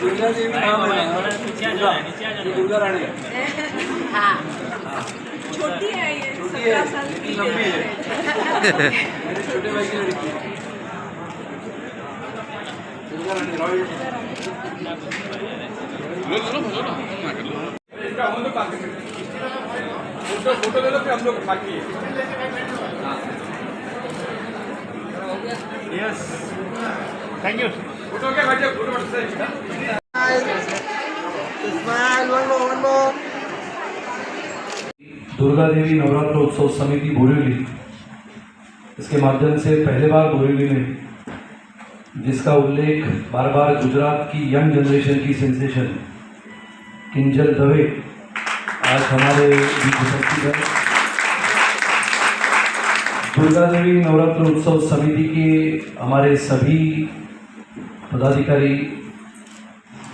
दुर्गा देवी नाम है दुर्गा रानी। हाँ छोटी है ये, 17 साल की लंबी है। मेरे छोटे भाई की लड़की दुर्गा रानी रॉयल। इसका हम लोग बात करेंगे, फोटो ले लो फिर हम लोग बाकी है। Yes thank you. फोटो क्या भाई, photo smile one more. Durga Devi Navratra उत्सव समिति बोरीवली, इसके माध्यम से पहले बार बोरीवली में, जिसका उल्लेख बार बार गुजरात की यंग जनरेशन की सेंसेशन किंजल दवे आज हमारे बीच उपस्थित है। दुर्गा देवी नवरात्र उत्सव समिति के हमारे सभी पदाधिकारी,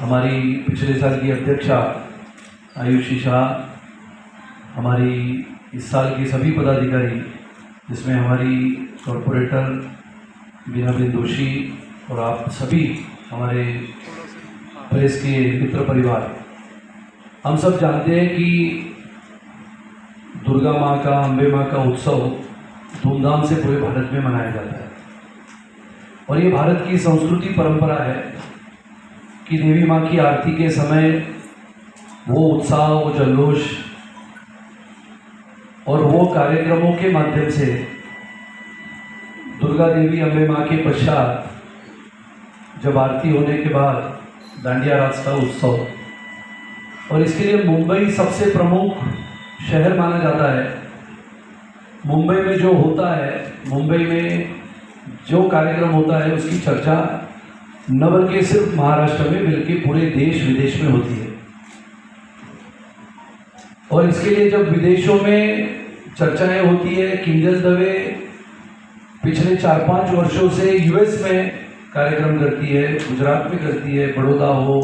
हमारी पिछले साल की अध्यक्षा आयुषी शाह, हमारी इस साल की सभी पदाधिकारी, जिसमें हमारी कॉरपोरेटर बीनाबेन दोषी और आप सभी हमारे प्रेस के मित्र परिवार, हम सब जानते हैं कि दुर्गा माँ का, अम्बे माँ का उत्सव धूमधाम से पूरे भारत में मनाया जाता है। और ये भारत की संस्कृति परंपरा है कि देवी माँ की आरती के समय वो उत्साह, वो जल्लोश और वो कार्यक्रमों के माध्यम से दुर्गा देवी अम्बे माँ के पश्चात जब आरती होने के बाद दांडिया रास का उत्सव, और इसके लिए मुंबई सबसे प्रमुख शहर माना जाता है। मुंबई में जो होता है, मुंबई में जो कार्यक्रम होता है, उसकी चर्चा न बल्कि सिर्फ महाराष्ट्र में बल्कि पूरे देश विदेश में होती है। और इसके लिए जब विदेशों में चर्चाएं होती है, किंजल दवे पिछले 4-5 वर्षों से यूएस में कार्यक्रम करती है, गुजरात में करती है, बड़ौदा हो,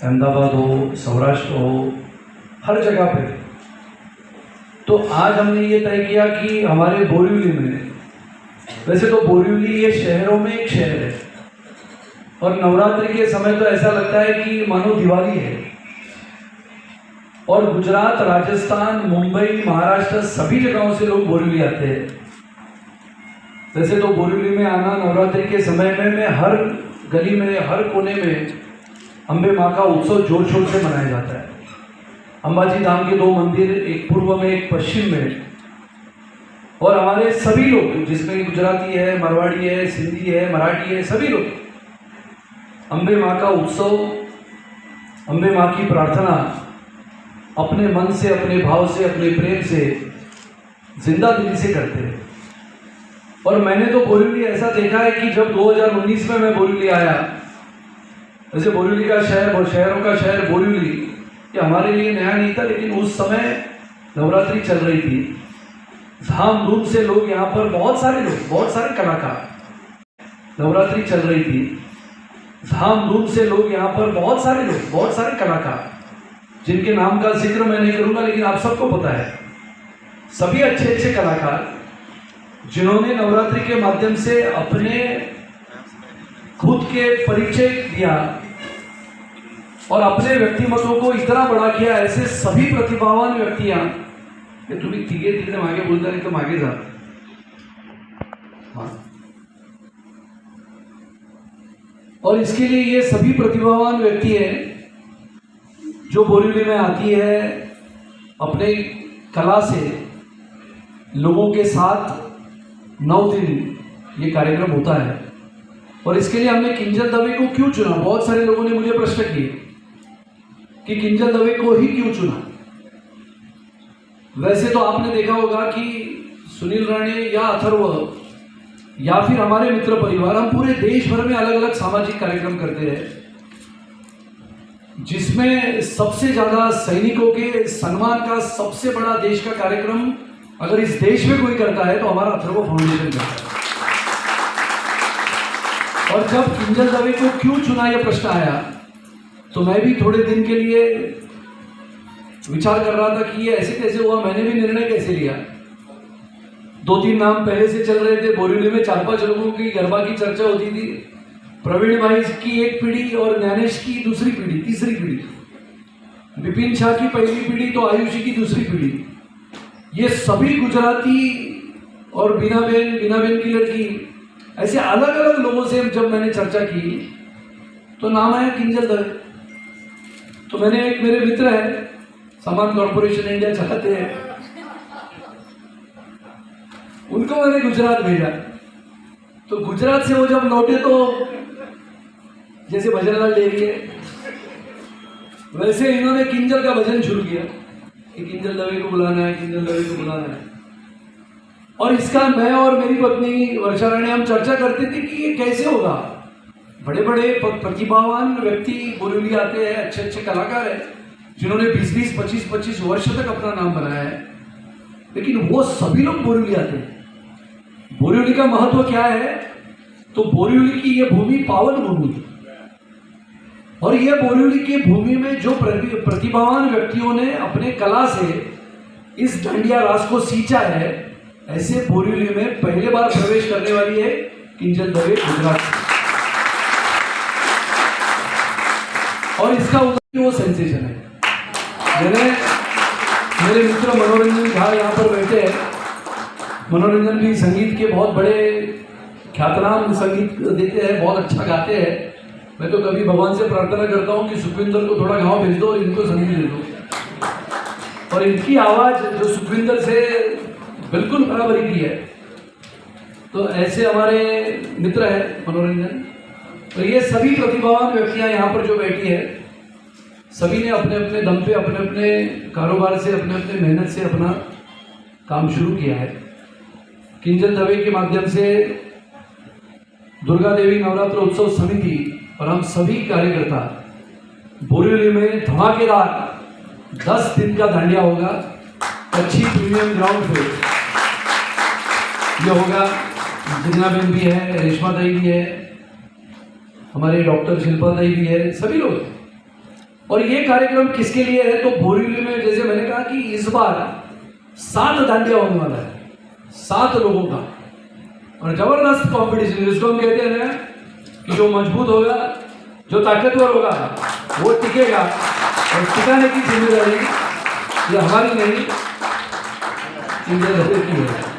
अहमदाबाद हो, सौराष्ट्र हो, हर जगह पे। तो आज हमने ये तय किया कि हमारे बोरीवली में, वैसे तो बोरीवली ये शहरों में एक शहर है और नवरात्रि के समय तो ऐसा लगता है कि मानो दिवाली है। और गुजरात, राजस्थान, मुंबई, महाराष्ट्र सभी जगहों से लोग बोरीवली आते हैं। वैसे तो बोरीवली में आना नवरात्रि के समय में मैं हर गली में, हर कोने में अम्बे माँ का उत्सव जोर शोर से मनाया जाता है। अंबाजी धाम के 2 मंदिर, एक पूर्व में एक पश्चिम में, और हमारे सभी लोग, जिसमें गुजराती है, मारवाड़ी है, सिंधी है, मराठी है, सभी लोग अम्बे माँ का उत्सव, अम्बे माँ की प्रार्थना अपने मन से, अपने भाव से, अपने प्रेम से, जिंदा दिली से करते हैं। और मैंने तो बोरीवली ऐसा देखा है कि जब 2019 में मैं बोरीवली आया, वैसे बोरीवली का शहर और शहरों का शहर बोरीवली ये हमारे लिए नया नहीं था, लेकिन उस समय नवरात्रि चल रही थी, धाम धूम से लोग यहाँ पर, बहुत सारे लोग, बहुत सारे कलाकार, नवरात्रि चल रही थी, धाम धूम से लोग यहाँ पर, बहुत सारे लोग, बहुत सारे कलाकार, जिनके नाम का जिक्र मैं नहीं करूँगा, लेकिन आप सबको पता है, सभी अच्छे अच्छे कलाकार जिन्होंने नवरात्रि के माध्यम से अपने खुद के परिचय दिया और अपने व्यक्तिमत्व को इतना बड़ा किया। ऐसे सभी प्रतिभावान व्यक्तियां, कि तुम्हें तिघे मागे बोलता नहीं तो मागे जा। हाँ। और इसके लिए ये सभी प्रतिभावान व्यक्ति हैं जो बोरीवली में आती है, अपने कला से लोगों के साथ 9 दिन ये कार्यक्रम होता है। और इसके लिए हमने किंजल दवे को क्यों चुना? बहुत सारे लोगों ने मुझे प्रश्न किए कि किंजल दवे को ही क्यों चुना। वैसे तो आपने देखा होगा कि सुनील राणे या अथर्व या फिर हमारे मित्र परिवार, हम पूरे देश भर में अलग अलग सामाजिक कार्यक्रम करते हैं, जिसमें सबसे ज्यादा सैनिकों के सम्मान का सबसे बड़ा देश का कार्यक्रम अगर इस देश में कोई करता है तो हमारा अथर्व फाउंडेशन करता है। और जब किंजल दवे को क्यों चुना यह प्रश्न आया, तो मैं भी थोड़े दिन के लिए विचार कर रहा था कि ये ऐसे कैसे हुआ, मैंने भी निर्णय कैसे लिया। 2-3 नाम पहले से चल रहे थे, बोरीवली में 4-5 लोगों की गरबा की चर्चा होती थी, प्रवीण भाई की एक पीढ़ी और ज्ञानेश की दूसरी पीढ़ी, तीसरी पीढ़ी, विपिन शाह की पहली पीढ़ी तो आयुषी की दूसरी पीढ़ी, ये सभी गुजराती और बीनाबेन की लड़की, ऐसे अलग अलग लोगों से जब मैंने चर्चा की तो नाम आया किंजल दवे। तो मैंने एक मेरे मित्र है सामान कॉर्पोरेशन इंडिया चलाते हैं, उनको मैंने गुजरात भेजा। तो गुजरात से वो जब लौटे तो जैसे भजनलाल डेरी है वैसे इन्होंने किंजल का भजन शुरू किया कि किंजल दवे को बुलाना है, किंजल दवे को बुलाना है। और इसका मैं और मेरी पत्नी वर्षा रानी हम चर्चा करते थे कि ये कैसे होगा। बड़े बड़े प्रतिभावान व्यक्ति बोरीवली आते हैं, अच्छे अच्छे कलाकार हैं जिन्होंने 20-20, 25-25 वर्ष तक अपना नाम बनाया है, लेकिन वो सभी लोग बोरीवली आते हैं। बोरीवली का महत्व क्या है? तो बोरीवली की ये भूमि पावन भूमि है, और ये बोरीवली की भूमि में जो प्रतिभावान व्यक्तियों ने अपने कला से इस डांडिया रास को सींचा है, ऐसे बोरीवली में पहले बार प्रवेश करने वाली है किंजल दवे गुजरात से। और इसका वो सेंसेशन है। मेरे मित्र मनोरंजन झा यहाँ पर बैठे हैं। मनोरंजन भी संगीत के बहुत बड़े ख्यातनाम संगीत देते हैं, बहुत अच्छा गाते हैं। मैं तो कभी भगवान से प्रार्थना करता हूँ कि सुखविंदर को थोड़ा गाँव भेज दो और इनको संगीत दे दो। और इनकी आवाज़ जो सुखविंदर से बिल्कुल बराबरी की है। तो ऐसे हमारे मित्र हैं मनोरंजन। तो ये सभी प्रतिभावान व्यक्तियाँ यहाँ पर जो बैठी है, सभी ने अपने अपने दम पे अपने अपने कारोबार से, अपने अपने मेहनत से अपना काम शुरू किया है। किंजल दवे के माध्यम से दुर्गा देवी नवरात्र उत्सव समिति और हम सभी कार्यकर्ता बोरीवली में धमाकेदार 10 दिन का दांडिया होगा। अच्छी प्रीमियम ग्राउंड पे ये होगा। जिन्नाबेन भी है, रेशमा दाई भी है, हमारे डॉक्टर शिल्पा दाई भी है, सभी लोग। और ये कार्यक्रम किसके लिए है? तो बोरीवली में जैसे मैंने कहा कि इस बार 7 दांडिया होने वाला है, 7 लोगों का, और जबरदस्त कंपटीशन। जिसको हम कहते हैं ना कि जो मजबूत होगा, जो ताकतवर होगा वो टिकेगा, और टिकाने की जिम्मेदारी ये हमारी नहीं, किंजल दवे की है।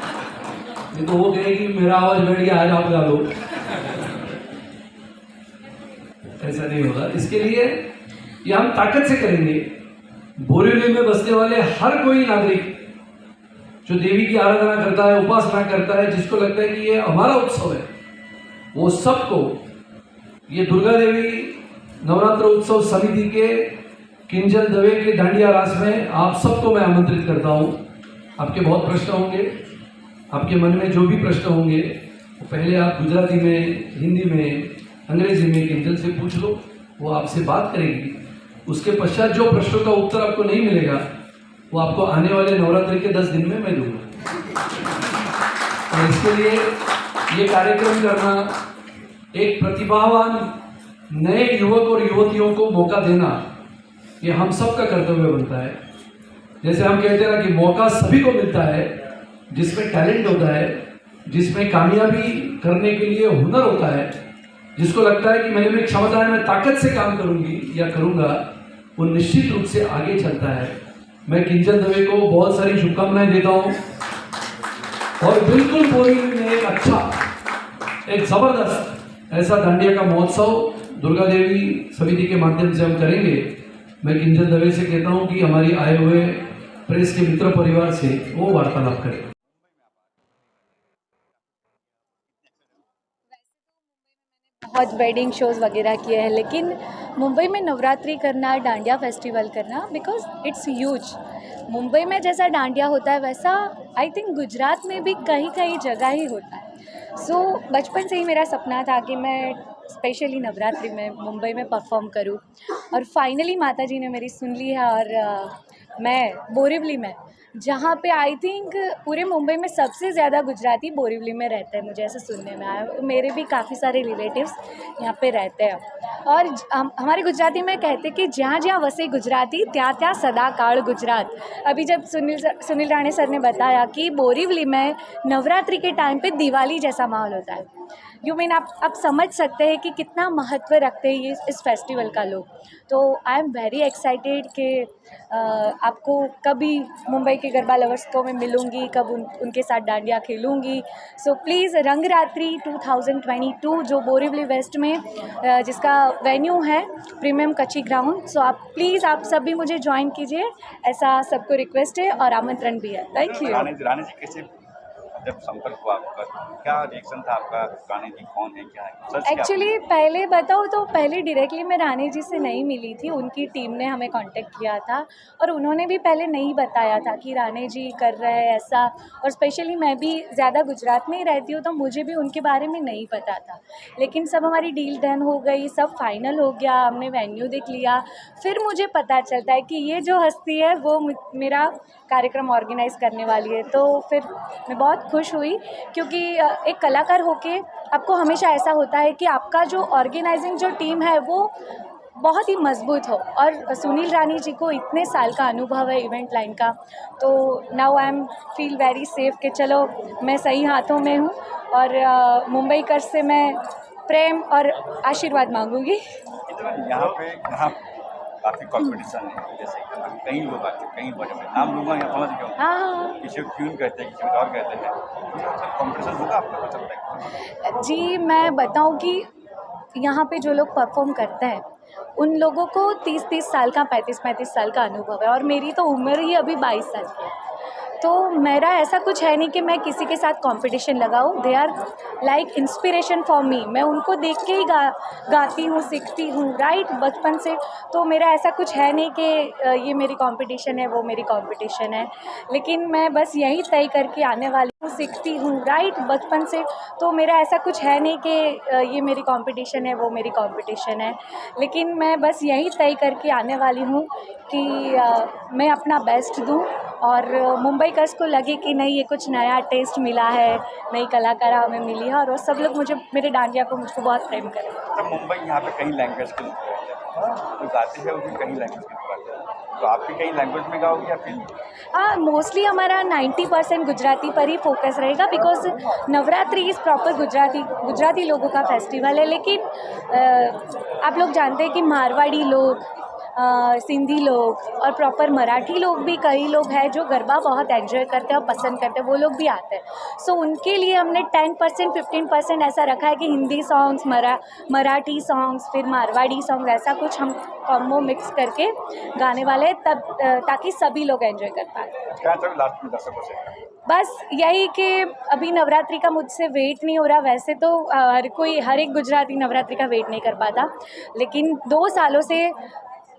ये तो वो कहेगी मेरा आवाज बैठ गया, आज आप गा लो, ऐसा नहीं होगा। इसके लिए ये हम ताकत से करेंगे। बोरीवली में बसने वाले हर कोई नागरिक जो देवी की आराधना करता है, उपासना करता है, जिसको लगता है कि ये हमारा उत्सव है, वो सबको ये दुर्गा देवी नवरात्र उत्सव समिति के किंजल दवे के दांडिया रास में आप सबको मैं आमंत्रित करता हूँ। आपके बहुत प्रश्न होंगे, आपके मन में जो भी प्रश्न होंगे वो पहले आप गुजराती में, हिंदी में, अंग्रेजी में किंजल से पूछ लो, वो आपसे बात करेगी। उसके पश्चात जो प्रश्नों का उत्तर आपको नहीं मिलेगा वो आपको आने वाले नवरात्रि के 10 दिन में मैं दूंगा। और इसके लिए ये कार्यक्रम करना, एक प्रतिभावान नए युवक और युवतियों को मौका देना, ये हम सब का कर्तव्य बनता है। जैसे हम कहते हैं ना कि मौका सभी को मिलता है, जिसमें टैलेंट होता है, जिसमें कामयाबी करने के लिए हुनर होता है, जिसको लगता है कि मेरे में क्षमता है, मैं ताकत से काम करूंगी या करूंगा, वो निश्चित रूप से आगे चलता है। मैं किंजल दवे को बहुत सारी शुभकामनाएं देता हूं, और बिल्कुल बोरीवली में एक अच्छा, एक जबरदस्त ऐसा दांडिया का महोत्सव दुर्गा देवी समिति के माध्यम से हम करेंगे। मैं किंजल दवे से कहता हूं कि हमारी आए हुए प्रेस के मित्र परिवार से वो वार्तालाप करें। बहुत वेडिंग शोज़ वगैरह किए हैं, लेकिन मुंबई में नवरात्रि करना, डांडिया फेस्टिवल करना, बिकॉज इट्स ह्यूज। मुंबई में जैसा डांडिया होता है वैसा आई थिंक गुजरात में भी कहीं कहीं जगह ही होता है। सो बचपन से ही मेरा सपना था कि मैं स्पेशली नवरात्रि में मुंबई में परफॉर्म करूं, और फाइनली माता जी ने मेरी सुन ली है। और मैं बोरीवली में, जहाँ पे आई थिंक पूरे मुंबई में सबसे ज़्यादा गुजराती बोरीवली में रहते हैं, मुझे ऐसे सुनने में आया। मेरे भी काफ़ी सारे रिलेटिव्स यहाँ पे रहते हैं, और हमारे गुजराती में कहते हैं कि जहाँ जहाँ वसे गुजराती त्या त्या सदा काल गुजरात। अभी जब सुनील राणे सर ने बताया कि बोरीवली में नवरात्रि के टाइम पे दिवाली जैसा माहौल होता है, यू मीन आप समझ सकते हैं कि कितना महत्व रखते हैं ये इस फेस्टिवल का लोग। तो आई एम वेरी एक्साइटेड कि आपको कभी मुंबई के गरबा लवर्स को मैं मिलूँगी, कब उनके साथ डांडिया खेलूँगी। सो प्लीज़ रंगरात्रि 2022 जो बोरीवली वेस्ट में जिसका वेन्यू है प्रीमियम कच्ची ग्राउंड, सो आप प्लीज़ आप सभी मुझे ज्वाइन कीजिए, ऐसा सबको रिक्वेस्ट है और आमंत्रण भी है। Thank you. रानी जी कैसे जब संपर्क हुआ आपका, क्या रिएक्शन था आपका? रानी जी कौन है, क्या है? सर्च किया एक्चुअली पहले बताऊँ तो पहले डायरेक्टली मैं रानी जी से नहीं मिली थी, उनकी टीम ने हमें कांटेक्ट किया था और उन्होंने भी पहले नहीं बताया था कि रानी जी कर रहे हैं ऐसा। और स्पेशली मैं भी ज़्यादा गुजरात में ही रहती हूँ तो मुझे भी उनके बारे में नहीं पता था। लेकिन सब हमारी डील डन हो गई, सब फाइनल हो गया, हमने वेन्यू देख लिया, फिर मुझे पता चलता है कि ये जो हस्ती है वो मेरा कार्यक्रम ऑर्गेनाइज़ करने वाली है। तो फिर मैं बहुत खुश हुई क्योंकि एक कलाकार होके आपको हमेशा ऐसा होता है कि आपका जो ऑर्गेनाइजिंग जो टीम है वो बहुत ही मजबूत हो। और सुनील रानी जी को इतने साल का अनुभव है इवेंट लाइन का, तो now I am feel very safe कि चलो मैं सही हाथों में हूँ और मुंबई कर से मैं प्रेम और आशीर्वाद मांगूंगी। यहाँ काफ़ी कॉम्पिटिशन है, जैसे कि कई लोग आते हैं, कई बड़े बड़े नाम लूँगा यहाँ समझ गया, हाँ किसी को क्यून कहते हैं, किसी को और कहते हैं, तो कॉम्पिटिशन होगा आपको पता चलता है? जी, मैं बताऊं कि यहाँ पे जो लोग परफॉर्म करते हैं उन लोगों को 30-30 साल का 35-35 साल का अनुभव है और मेरी तो उम्र ही अभी 22 साल की है। तो मेरा ऐसा कुछ है नहीं कि मैं किसी के साथ कंपटीशन लगाऊं। They are like inspiration for me. मैं उनको देख के ही गाती हूँ, सीखती हूँ राइट बचपन से। तो मेरा ऐसा कुछ है नहीं कि ये मेरी कंपटीशन है, वो मेरी कंपटीशन है। लेकिन मैं बस यही तय करके आने वाली हूँ, सीखती हूँ राइट बचपन से। तो मेरा ऐसा कुछ है नहीं कि ये मेरी कंपटीशन है, वो मेरी कंपटीशन है। लेकिन मैं बस यही तय करके आने वाली हूँ कि मैं अपना बेस्ट दूँ और मुंबई कर्स को लगे कि नहीं ये कुछ नया टेस्ट मिला है, नई कलाकार हमें मिली है और वो सब लोग मेरे डांडिया को मुझको बहुत प्रेम करें। तो मुंबई यहाँ पे कई लैंग्वेज के लोग रहते हैं, तो गाते हैं वो भी कई लैंग्वेज के लोग आते हैं, तो आप भी कई लैंग्वेज में गाओगे या फिर? हाँ, मोस्टली हमारा 90% गुजराती पर ही फोकस रहेगा because Navratri is proper Gujarati लोगों का फेस्टिवल है। लेकिन आप लोग जानते हैं कि मारवाड़ी लोग, सिंधी लोग और प्रॉपर मराठी लोग भी कई लोग हैं जो गरबा बहुत एंजॉय करते हैं और पसंद करते हैं, वो लोग भी आते हैं। सो उनके लिए हमने 10% 15% ऐसा रखा है कि हिंदी सॉन्ग्स, मराठी सॉन्ग्स, फिर मारवाड़ी सॉन्ग्स, ऐसा कुछ हम कॉम्बो मिक्स करके गाने वाले हैं तब ताकि सभी लोग एंजॉय कर पाएँ। क्या चाहिए लास्ट में दर्शकों से? बस यही कि अभी नवरात्रि का मुझसे वेट नहीं हो रहा। वैसे तो हर एक गुजराती नवरात्रि का वेट नहीं कर पाता, लेकिन 2 सालों से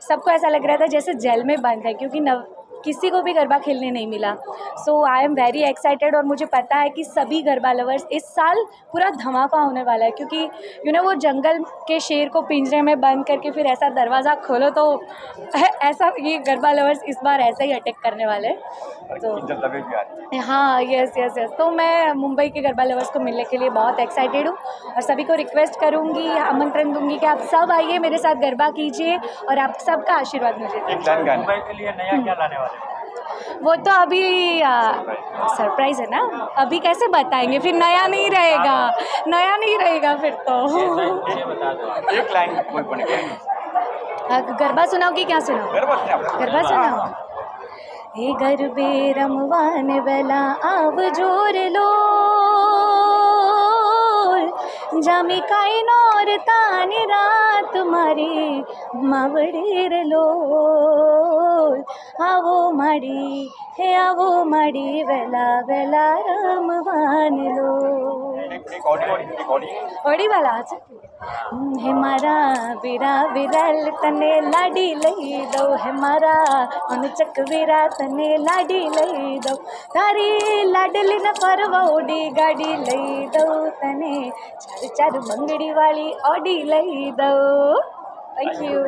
सबको ऐसा लग रहा था जैसे जेल में बंद है क्योंकि किसी को भी गरबा खेलने नहीं मिला। सो आई एम वेरी एक्साइटेड और मुझे पता है कि सभी गरबा लवर्स इस साल पूरा धमाका होने वाला है क्योंकि वो जंगल के शेर को पिंजरे में बंद करके फिर ऐसा दरवाज़ा खोलो तो ऐसा ये गरबा लवर्स इस बार ऐसा ही अटैक करने वाले हैं। तो हाँ, यस। तो मैं मुंबई के गरबा लवर्स को मिलने के लिए बहुत एक्साइटेड हूँ और सभी को रिक्वेस्ट करूँगी, आमंत्रण दूँगी कि आप सब आइए, मेरे साथ गरबा कीजिए और आप सबका आशीर्वाद मुझे दीजिए। मुंबई के लिए नया क्या लाने वाले? वो तो अभी सरप्राइज है ना, अभी कैसे बताएंगे, फिर नया नहीं रहेगा फिर तो। एक लाइन कोई बने गरबा सुनाओ कि क्या सुनाओ? गरबा सुनाओ। हे गरबे रमवान वेला आव जोर लो जामी काई नौर तानी रात मारी मावड़ेर लो आवो माड़ी वेला वेला रमवान लो। ओडी वाला हे मारा वीरा विरल तने लाडी लई दो, हे मारा अनुचक वीरा तने लाडी लई दो, तारी लाडली न परवा ओडी गाड़ी लई दो तने, चार चार बंगड़ी वाली ओडी लई दो। Thank you.